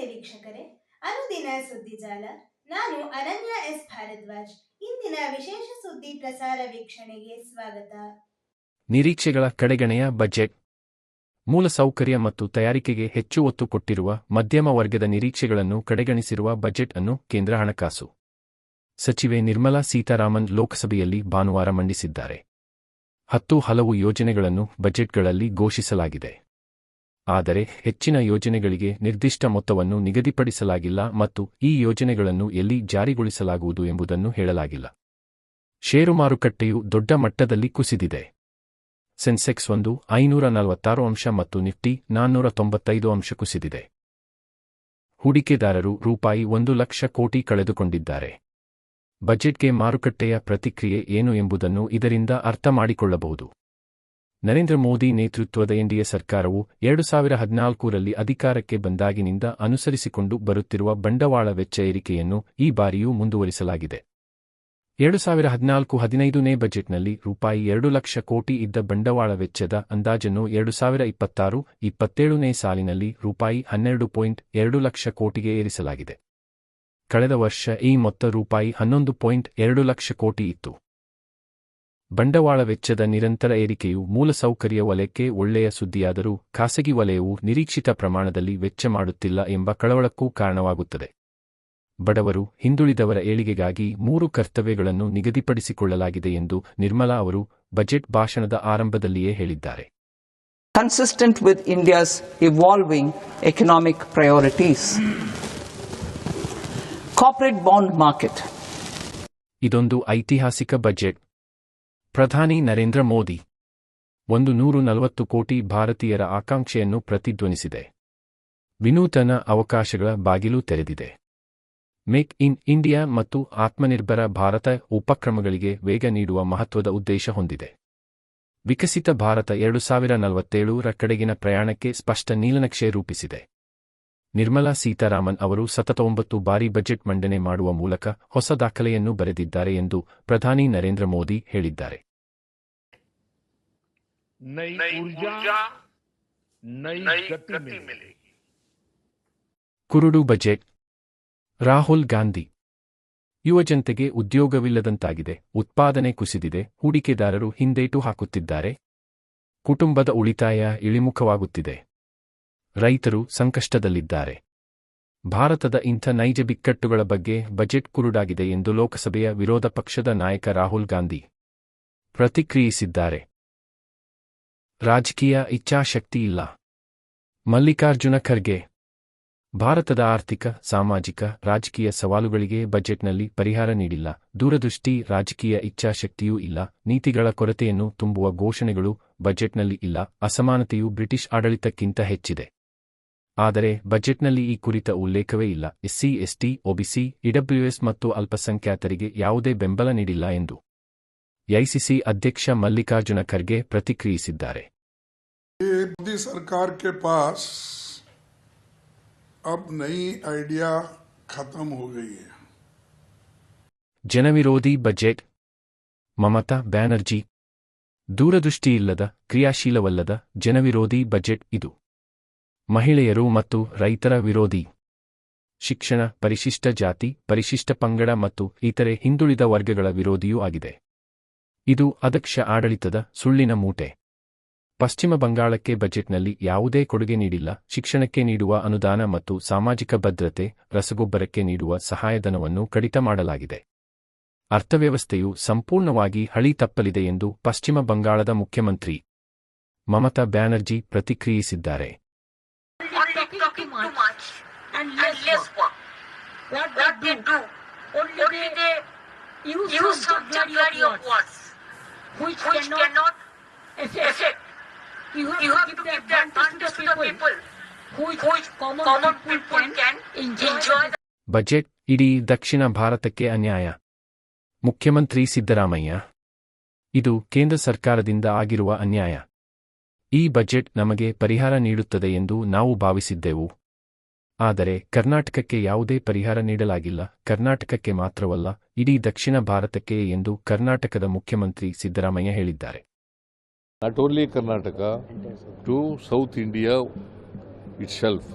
ನಮಸ್ತೆ ವೀಕ್ಷಕರೇ, ಅನುದಿನ ಸುದ್ದಿಜಾಲ. ನಾನು ಅನನ್ಯ ಎಸ್ ಭಾರದ್ವಾಜ್. ಇಂದಿನ ವಿಶೇಷ ಸುದ್ದಿ ಪ್ರಸಾರ ವೀಕ್ಷಣೆಗೆ ಸ್ವಾಗತ. ನಿರೀಕ್ಷೆಗಳ ಕಡೆಗಣೆಯ ಬಜೆಟ್. ಮೂಲಸೌಕರ್ಯ ಮತ್ತು ತಯಾರಿಕೆಗೆ ಹೆಚ್ಚು ಒತ್ತು ಕೊಟ್ಟಿರುವ ಮಧ್ಯಮ ವರ್ಗದ ನಿರೀಕ್ಷೆಗಳನ್ನು ಕಡೆಗಣಿಸಿರುವ ಬಜೆಟ್ ಅನ್ನು ಕೇಂದ್ರ ಹಣಕಾಸು ಸಚಿವೆ ನಿರ್ಮಲಾ ಸೀತಾರಾಮನ್ ಲೋಕಸಭೆಯಲ್ಲಿ ಭಾನುವಾರ ಮಂಡಿಸಿದ್ದಾರೆ. 10 ಹಲವು ಯೋಜನೆಗಳನ್ನು ಬಜೆಟ್ಗಳಲ್ಲಿ ಘೋಷಿಸಲಾಗಿದೆ. ಆದರೆ ಹೆಚ್ಚಿನ ಯೋಜನೆಗಳಿಗೆ ನಿರ್ದಿಷ್ಟ ಮೊತ್ತವನ್ನು ನಿಗದಿಪಡಿಸಲಾಗಿಲ್ಲ ಮತ್ತು ಈ ಯೋಜನೆಗಳನ್ನು ಎಲ್ಲಿ ಜಾರಿಗೊಳಿಸಲಾಗುವುದು ಎಂಬುದನ್ನು ಹೇಳಲಾಗಿಲ್ಲ. ಷೇರು ಮಾರುಕಟ್ಟೆಯು ದೊಡ್ಡ ಮಟ್ಟದಲ್ಲಿ ಕುಸಿದಿದೆ. ಸೆನ್ಸೆಕ್ಸ್ 546 ಅಂಶ ಮತ್ತು ನಿಫ್ಟಿ 495 ಅಂಶ ಕುಸಿದಿದೆ. ಹೂಡಿಕೆದಾರರು ₹1,00,000 ಕೋಟಿ ಕಳೆದುಕೊಂಡಿದ್ದಾರೆ. ಬಜೆಟ್ಗೆ ಮಾರುಕಟ್ಟೆಯ ಪ್ರತಿಕ್ರಿಯೆ ಏನು ಎಂಬುದನ್ನು ಇದರಿಂದ ಅರ್ಥ ಮಾಡಿಕೊಳ್ಳಬಹುದು. ನರೇಂದ್ರ ಮೋದಿ ನೇತೃತ್ವದ ಎನ್ಡಿಎ ಸರ್ಕಾರವು 2014ರಲ್ಲಿ ಅಧಿಕಾರಕ್ಕೆ ಬಂದಾಗಿನಿಂದ ಅನುಸರಿಸಿಕೊಂಡು ಬರುತ್ತಿರುವ ಬಂಡವಾಳ ವೆಚ್ಚ ಏರಿಕೆಯನ್ನು ಈ ಬಾರಿಯೂ ಮುಂದುವರಿಸಲಾಗಿದೆ. 2014-15ನೇ ಬಜೆಟ್ನಲ್ಲಿ ₹2,00,000 ಕೋಟಿ ಇದ್ದ ಬಂಡವಾಳ ವೆಚ್ಚದ ಅಂದಾಜನ್ನು 2026-27ನೇ ಸಾಲಿನಲ್ಲಿ ₹12.2 ಲಕ್ಷ ಕೋಟಿಗೆ ಏರಿಸಲಾಗಿದೆ. ಕಳೆದ ವರ್ಷ ಈ ಮೊತ್ತ ₹11.2 ಲಕ್ಷ ಕೋಟಿ ಇತ್ತು. ಬಂಡವಾಳ ವೆಚ್ಚದ ನಿರಂತರ ಏರಿಕೆಯು ಮೂಲಸೌಕರ್ಯ ವಲಯಕ್ಕೆ ಒಳ್ಳೆಯ ಸುದ್ದಿಯಾದರೂ ಖಾಸಗಿ ವಲಯವು ನಿರೀಕ್ಷಿತ ಪ್ರಮಾಣದಲ್ಲಿ ವೆಚ್ಚ ಮಾಡುತ್ತಿಲ್ಲ ಎಂಬ ಕಳವಳಕ್ಕೂ ಕಾರಣವಾಗುತ್ತದೆ. ಬಡವರು, ಹಿಂದುಳಿದವರ ಏಳಿಗೆಗಾಗಿ 3 ಕರ್ತವ್ಯಗಳನ್ನು ನಿಗದಿಪಡಿಸಿಕೊಳ್ಳಲಾಗಿದೆ ಎಂದು ನಿರ್ಮಲಾ ಅವರು ಬಜೆಟ್ ಭಾಷಣದ ಆರಂಭದಲ್ಲಿಯೇ ಹೇಳಿದ್ದಾರೆ. Consistent with India's evolving economic priorities. Corporate bond market. ಇದೊಂದು ಐತಿಹಾಸಿಕ ಬಜೆಟ್. ಪ್ರಧಾನಿ ನರೇಂದ್ರ ಮೋದಿ 140 ಕೋಟಿ ಭಾರತೀಯರ ಆಕಾಂಕ್ಷೆಯನ್ನು ಪ್ರತಿಧ್ವನಿಸಿದೆ. ವಿನೂತನ ಅವಕಾಶಗಳ ಬಾಗಿಲು ತೆರೆದಿದೆ. ಮೇಕ್ ಇನ್ ಇಂಡಿಯಾ ಮತ್ತು ಆತ್ಮನಿರ್ಭರ ಭಾರತ ಉಪಕ್ರಮಗಳಿಗೆ ವೇಗ ನೀಡುವ ಮಹತ್ವದ ಉದ್ದೇಶ ಹೊಂದಿದೆ. ವಿಕಸಿತ ಭಾರತ 2047ರ ಕಡೆಗಿನ ಪ್ರಯಾಣಕ್ಕೆ ಸ್ಪಷ್ಟ ನೀಲನಕ್ಷೆ ರೂಪಿಸಿದೆ. ನಿರ್ಮಲಾ ಸೀತಾರಾಮನ್ ಅವರು ಸತತ 9 ಬಾರಿ ಬಜೆಟ್ ಮಂಡನೆ ಮಾಡುವ ಮೂಲಕ ಹೊಸ ದಾಖಲೆಯನ್ನು ಬರೆದಿದ್ದಾರೆ ಎಂದು ಪ್ರಧಾನಿ ನರೇಂದ್ರ ಮೋದಿ ಹೇಳಿದ್ದಾರೆ. ಕುರುಡು ಬಜೆಟ್. ರಾಹುಲ್ ಗಾಂಧಿ ಯುವಜನತೆಗೆ ಉದ್ಯೋಗವಿಲ್ಲದಂತಾಗಿದೆ, ಉತ್ಪಾದನೆ ಕುಸಿದಿದೆ, ಹೂಡಿಕೆದಾರರು ಹಿಂದೇಟು ಹಾಕುತ್ತಿದ್ದಾರೆ, ಕುಟುಂಬದ ಉಳಿತಾಯ ಇಳಿಮುಖವಾಗುತ್ತಿದೆ, ರೈತರು ಸಂಕಷ್ಟದಲ್ಲಿದ್ದಾರೆ. ಭಾರತದ ಇಂಥ ನೈಜ ಬಿಕ್ಕಟ್ಟುಗಳ ಬಗ್ಗೆ ಬಜೆಟ್ ಕುರುಡಾಗಿದೆ ಎಂದು ಲೋಕಸಭೆಯ ವಿರೋಧ ಪಕ್ಷದ ನಾಯಕ ರಾಹುಲ್ ಗಾಂಧಿ ಪ್ರತಿಕ್ರಿಯಿಸಿದ್ದಾರೆ. ರಾಜಕೀಯ ಇಚ್ಛಾಶಕ್ತಿ ಇಲ್ಲ. ಮಲ್ಲಿಕಾರ್ಜುನ ಖರ್ಗೆ ಭಾರತದ ಆರ್ಥಿಕ, ಸಾಮಾಜಿಕ, ರಾಜಕೀಯ ಸವಾಲುಗಳಿಗೆ ಬಜೆಟ್ನಲ್ಲಿ ಪರಿಹಾರ ನೀಡಿಲ್ಲ. ದೂರದೃಷ್ಟಿ, ರಾಜಕೀಯ ಇಚ್ಛಾಶಕ್ತಿಯೂ ಇಲ್ಲ. ನೀತಿಗಳ ಕೊರತೆಯನ್ನು ತುಂಬುವ ಘೋಷಣೆಗಳು ಬಜೆಟ್ನಲ್ಲಿ ಇಲ್ಲ. ಅಸಮಾನತೆಯು ಬ್ರಿಟಿಷ್ ಆಡಳಿತಕ್ಕಿಂತ ಹೆಚ್ಚಿದೆ. ಆದರೆ ಬಜೆಟ್ನಲ್ಲಿ ಈ ಕುರಿತ ಉಲ್ಲೇಖವೇ ಇಲ್ಲ. ಎಸ್ಸಿ, ಎಸ್ಟಿ, ಒಬಿಸಿ, ಇಡಬ್ಲ್ಯೂಎಸ್ ಮತ್ತು ಅಲ್ಪಸಂಖ್ಯಾತರಿಗೆ ಯಾವುದೇ ಬೆಂಬಲ ನೀಡಿಲ್ಲ ಎಂದು ಎಐಸಿಸಿ ಅಧ್ಯಕ್ಷ ಮಲ್ಲಿಕಾರ್ಜುನ ಖರ್ಗೆ ಪ್ರತಿಕ್ರಿಯಿಸಿದ್ದಾರೆ. मोदी सरकार के पास अब नई आइडिया खत्म हो गई है. ಜನವಿರೋಧಿ ಬಜೆಟ್. ಮಮತಾ ಬ್ಯಾನರ್ಜಿ ದೂರದೃಷ್ಟಿಯಿಲ್ಲದ, ಕ್ರಿಯಾಶೀಲವಲ್ಲದ ಜನವಿರೋಧಿ ಬಜೆಟ್ ಇದು. ಮಹಿಳೆಯರು ಮತ್ತು ರೈತರ ವಿರೋಧಿ. ಶಿಕ್ಷಣ, ಪರಿಶಿಷ್ಟ ಜಾತಿ, ಪರಿಶಿಷ್ಟ ಪಂಗಡ ಮತ್ತು ಇತರೆ ಹಿಂದುಳಿದ ವರ್ಗಗಳ ವಿರೋಧಿಯೂ ಆಗಿದೆ. ಇದು ಅದಕ್ಷ ಆಡಳಿತದ ಸುಳ್ಳಿನ ಮೂಟೆ. ಪಶ್ಚಿಮ ಬಂಗಾಳಕ್ಕೆ ಬಜೆಟ್ನಲ್ಲಿ ಯಾವುದೇ ಕೊಡುಗೆ ನೀಡಿಲ್ಲ. ಶಿಕ್ಷಣಕ್ಕೆ ನೀಡುವ ಅನುದಾನ ಮತ್ತು ಸಾಮಾಜಿಕ ಭದ್ರತೆ, ರಸಗೊಬ್ಬರಕ್ಕೆ ನೀಡುವ ಸಹಾಯಧನವನ್ನು ಕಡಿತ ಮಾಡಲಾಗಿದೆ. ಅರ್ಥವ್ಯವಸ್ಥೆಯು ಸಂಪೂರ್ಣವಾಗಿ ಹಳಿ ತಪ್ಪಲಿದೆ ಎಂದು ಪಶ್ಚಿಮ ಬಂಗಾಳದ ಮುಖ್ಯಮಂತ್ರಿ ಮಮತಾ ಬ್ಯಾನರ್ಜಿ ಪ್ರತಿಕ್ರಿಯಿಸಿದ್ದಾರೆ. ಬಜೆಟ್ ಇಡೀ ದಕ್ಷಿಣ ಭಾರತಕ್ಕೆ ಅನ್ಯಾಯ. ಮುಖ್ಯಮಂತ್ರಿ ಸಿದ್ದರಾಮಯ್ಯ ಇದು ಕೇಂದ್ರ ಸರ್ಕಾರದಿಂದ ಆಗಿರುವ ಅನ್ಯಾಯ. ಈ ಬಜೆಟ್ ನಮಗೆ ಪರಿಹಾರ ನೀಡುತ್ತದೆ ಎಂದು ನಾವು ಭಾವಿಸಿದ್ದೆವು. ಆದರೆ ಕರ್ನಾಟಕಕ್ಕೆ ಯಾವುದೇ ಪರಿಹಾರ ನೀಡಲಾಗಿಲ್ಲ. ಕರ್ನಾಟಕಕ್ಕೆ ಮಾತ್ರವಲ್ಲ, ಇಡೀ ದಕ್ಷಿಣ ಭಾರತಕ್ಕೆ ಎಂದು ಕರ್ನಾಟಕದ ಮುಖ್ಯಮಂತ್ರಿ ಸಿದ್ದರಾಮಯ್ಯ ಹೇಳಿದ್ದಾರೆ. Not only Karnataka, to South India itself.